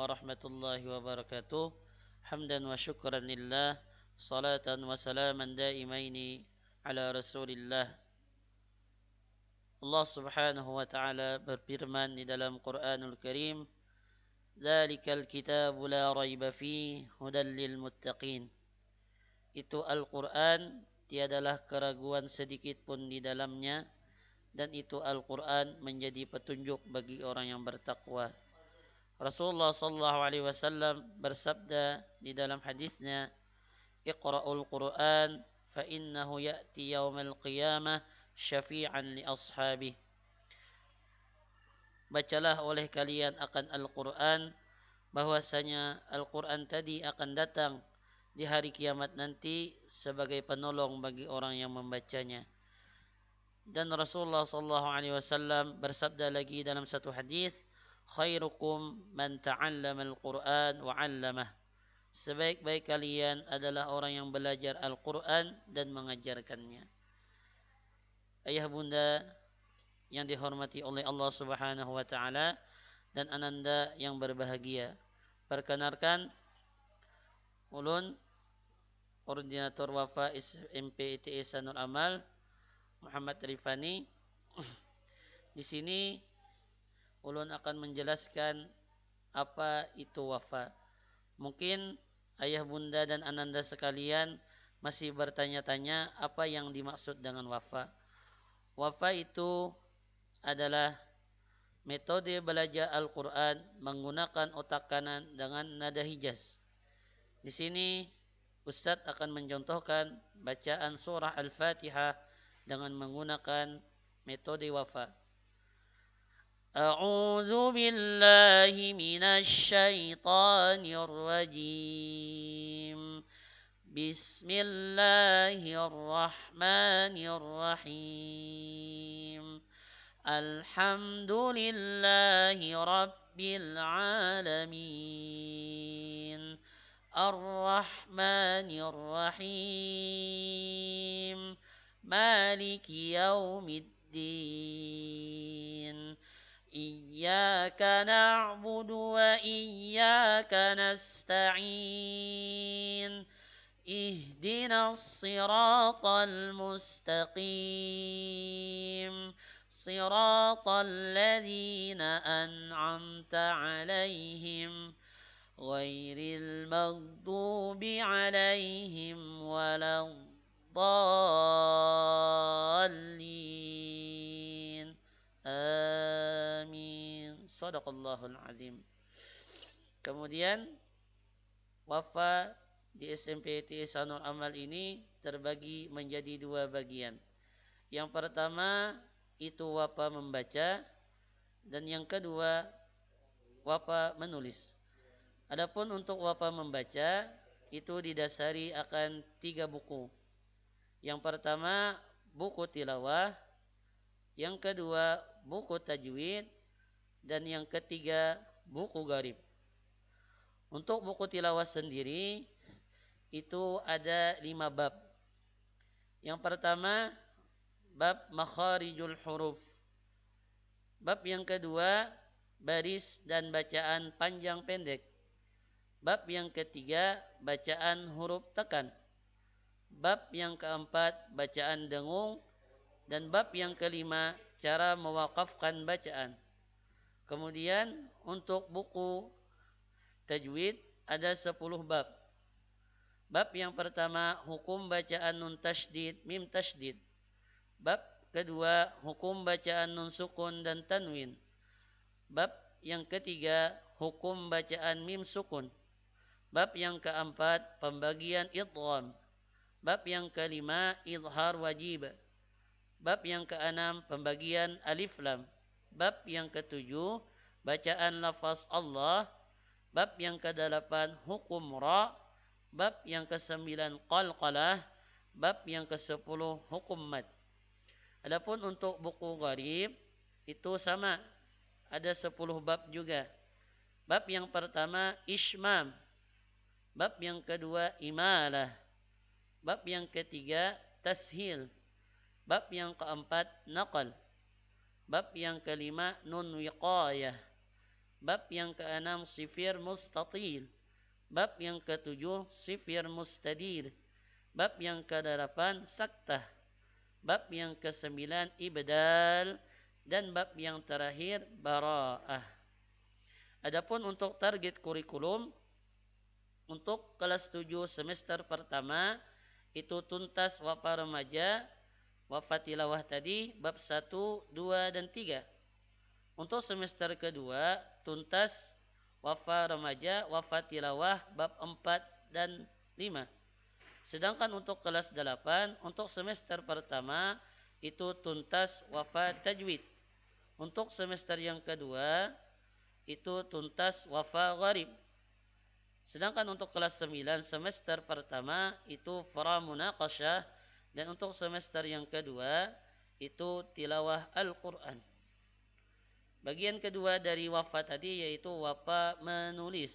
ورحمة الله وبركاته حمدا وشكرا لله صلاة وسلاما دائمين على رسول الله. Allah Subhanahu wa taala berfirman di dalam Qur'anul Karim, "Dzalikal kitabu la raiba fihi hudal lil muttaqin." Itu Al-Qur'an, tiadalah keraguan sedikit pun di dalamnya, dan itu Al-Qur'an menjadi petunjuk bagi orang yang bertakwa. Rasulullah sallallahu alaihi wasallam bersabda di dalam hadisnya, "Iqra'ul Qur'an fa innahu ya'ti yaumal qiyamah syafi'an li ashabihi." Bacalah oleh kalian akan Al-Qur'an, bahwasanya Al-Qur'an tadi akan datang di hari kiamat nanti sebagai penolong bagi orang yang membacanya. Dan Rasulullah sallallahu alaihi wasallam bersabda lagi dalam satu hadis, "Khairukum man ta'allama al-Qur'an wa 'allamah." Sebaik-baik kalian adalah orang yang belajar Al-Qur'an dan mengajarkannya. Ayah bunda yang dihormati oleh Allah Subhanahu wa taala dan ananda yang berbahagia. Perkenalkan, ulun koordinator Wafa SMP ITE Sanur Amal Muhammad Rifani. Di sini ulun akan menjelaskan apa itu wafa. Mungkin ayah bunda dan ananda sekalian masih bertanya-tanya apa yang dimaksud dengan wafa. Wafa itu adalah metode belajar Al-Quran menggunakan otak kanan dengan nada hijaz. Di sini Ustadz akan mencontohkan bacaan surah Al-Fatihah dengan menggunakan metode wafa. A'udzu billahi minasy syaithanir rajim. Bismillahirrahmanirrahim. Alhamdulillahi rabbil alamin. Ar-Rahmanir Rahim. Maliki yaumiddin. Iyyaka na'budu wa iyyaka nasta'in. Ihdinas siratal mustaqim. Siratal ladzina an'amta 'alaihim ghairil maghdubi 'alaihim waladdallin. Amin. Shadaqallahul azim. Kemudian wafa di SMP ITE Sanur Amal ini terbagi menjadi dua bagian. Yang pertama itu wafa membaca, dan yang kedua wafa menulis. Adapun untuk wafa membaca itu didasari akan 3 buku. Yang pertama buku tilawah, yang kedua buku tajwid, dan yang ketiga buku gharib. Untuk buku tilawah sendiri itu ada 5 bab. Yang pertama bab makharijul huruf. Bab yang kedua baris dan bacaan panjang pendek. Bab yang ketiga bacaan huruf tekan. Bab yang keempat bacaan dengung. Dan bab yang kelima cara mewakafkan bacaan. Kemudian untuk buku tajwid ada 10 bab. Bab yang pertama hukum bacaan nun tasydid, mim tasydid. Bab kedua hukum bacaan nun sukun dan tanwin. Bab yang ketiga hukum bacaan mim sukun. Bab yang keempat pembagian idgham. Bab yang kelima izhar wajib. Bab yang keenam pembagian alif lam. Bab yang ketujuh bacaan lafaz Allah. Bab yang kedelapan hukum ra. Bab yang kesembilan qalqalah. Bab yang kesepuluh hukum mad. Adapun untuk buku gharib itu sama, ada 10 bab juga. Bab yang pertama ismam. Bab yang kedua imalah. Bab yang ketiga tashil. Bab yang keempat naqal. Bab yang kelima nun wiqayah. Bab yang keenam sifir mustatil. Bab yang ketujuh sifir mustadir. Bab yang kedelapan saktah. Bab yang kesembilan ibdal. Dan bab yang terakhir bara'ah. Adapun untuk target kurikulum untuk kelas 7 semester pertama itu tuntas wafa remaja, wafa tilawah tadi bab 1, 2 dan 3. Untuk semester kedua tuntas wafa remaja, wafa tilawah bab 4 dan 5. Sedangkan untuk kelas 8 untuk semester pertama itu tuntas wafa tajwid. Untuk semester yang kedua itu tuntas wafa gharib. Sedangkan untuk kelas 9 semester pertama itu fara munaqasyah dan untuk semester yang kedua itu tilawah Al-Quran. Bagian kedua dari wafa tadi yaitu wafa menulis.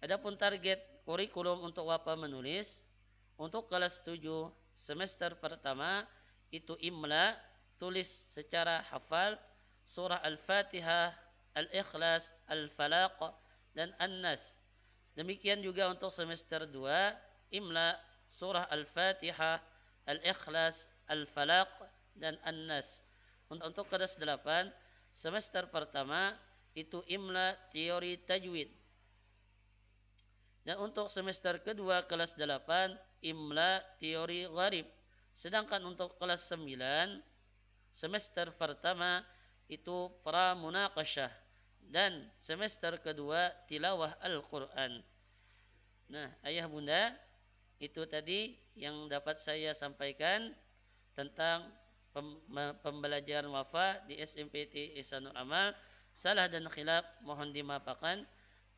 Adapun target kurikulum untuk wafa menulis untuk kelas 7 semester pertama itu imla, tulis secara hafal surah Al-Fatihah, Al-Ikhlas, Al-Falaq dan An-Nas. Demikian juga untuk semester 2 imla surah Al-Fatihah, Al-Ikhlas, Al-Falaq dan An-Nas. Untuk kelas 8 semester pertama itu imla teori tajwid. Dan untuk semester kedua kelas 8 imla teori gharib. Sedangkan untuk kelas 9 semester pertama itu pra munaqasyah dan semester kedua tilawah Al-Quran. Nah, ayah bunda, itu tadi yang dapat saya sampaikan tentang pembelajaran wafa di SMPT Ihsanul Amal. Salah dan khilaf mohon dimaafkan.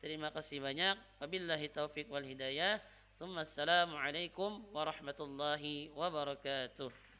Terima kasih banyak. Wabillahi taufiq wal hidayah. Assalamualaikum warahmatullahi wabarakatuh.